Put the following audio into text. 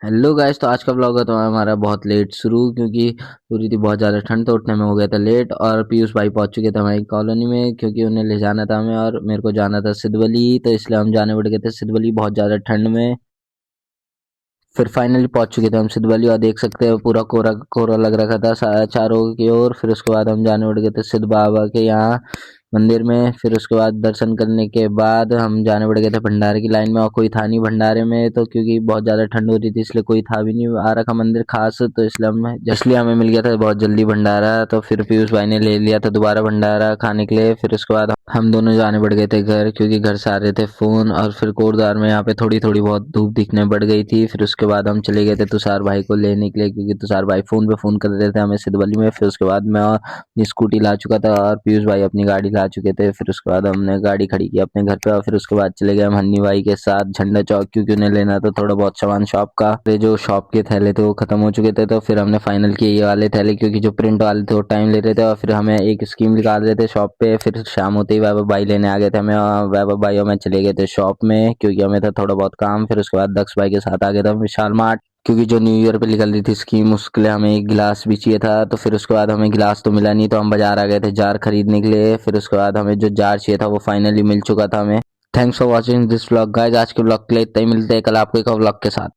Hello guys, तो आज का ब्लॉग है तो हमारा बहुत लेट शुरू क्योंकि हो रही थी बहुत ज़्यादा ठंड, तो उठने में हो गया था लेट। और पीयूष भाई पहुंच चुके थे हमारी कॉलोनी में क्योंकि उन्हें ले जाना था हमें और मेरे को जाना था सिद्धवली, तो इसलिए हम जाने बढ़ गए थे सिद्धवली बहुत ज़्यादा ठंड में। फिर फाइनली पहुंच चुके थे हम सिद्धवली और देख सकते हो पूरा कोहरा कोहरा लग रखा था चारों की ओर। फिर उसके बाद हम जाने बढ़ गए थे सिद्ध बाबा के यहाँ मंदिर में। फिर उसके बाद दर्शन करने के बाद हम जाने बढ़ गए थे भंडारे की लाइन में, और कोई था नहीं भंडारे में तो क्योंकि बहुत ज़्यादा ठंड हो रही थी इसलिए कोई था भी नहीं आ रखा मंदिर खास, तो इसलिए हमें मिल गया था बहुत जल्दी भंडारा। तो फिर पीयूष भाई ने ले लिया था दोबारा भंडारा खाने के लिए। फिर उसके बाद हम दोनों जाने बढ़ गए थे घर क्योंकि घर से आ रहे थे फ़ोन, और फिर कोटद्वार में यहाँ पे थोड़ी थोड़ी बहुत धूप दिखने बढ़ गई थी। फिर उसके बाद हम चले गए थे तुषार भाई को लेने के लिए क्योंकि तुषार भाई फ़ोन पे फ़ोन कर रहे थे हमें सिद्धवली में। फिर उसके बाद मैं और अपनी स्कूटी ला चुका था और पीयूष भाई अपनी गाड़ी ला चुके थे। फिर उसके बाद हमने गाड़ी खड़ी की अपने घर पे और फिर उसके बाद चले गए हम हन्नी भाई के साथ झंडा चौक क्योंकि उन्हें लेना था थोड़ा बहुत सामान शॉप का। ये जो शॉप के थैले थे वो खत्म हो चुके थे, तो फिर हमने फाइनल किए ये वाले थैले क्योंकि जो प्रिंट वाले थे वो टाइम ले रहे थे। और फिर हमें एक स्कीम निकाल रहे थे शॉप पे। फिर शाम होते ही वैभव भाई लेने आ गए थे हमें और वैभव भाई और मैं चले गए थे शॉप में क्योंकि हमें था थोड़ा बहुत काम। फिर उसके बाद दक्ष भाई के साथ आ गए थे हम विशाल मार्ट क्योंकि जो न्यू ईयर पे निकल रही थी स्कीम उसके लिए हमें एक गिलास भी चाहिए था। तो फिर उसके बाद हमें गिलास तो मिला नहीं तो हम बाजार आ गए थे जार खरीदने के लिए। फिर उसके बाद हमें जो जार चाहिए था वो फाइनली मिल चुका था हमें। Thanks for watching this vlog guys. आज के ब्लॉग के लिए इतना ही, मिलते हैं कल आपको एक और व्लॉग के साथ।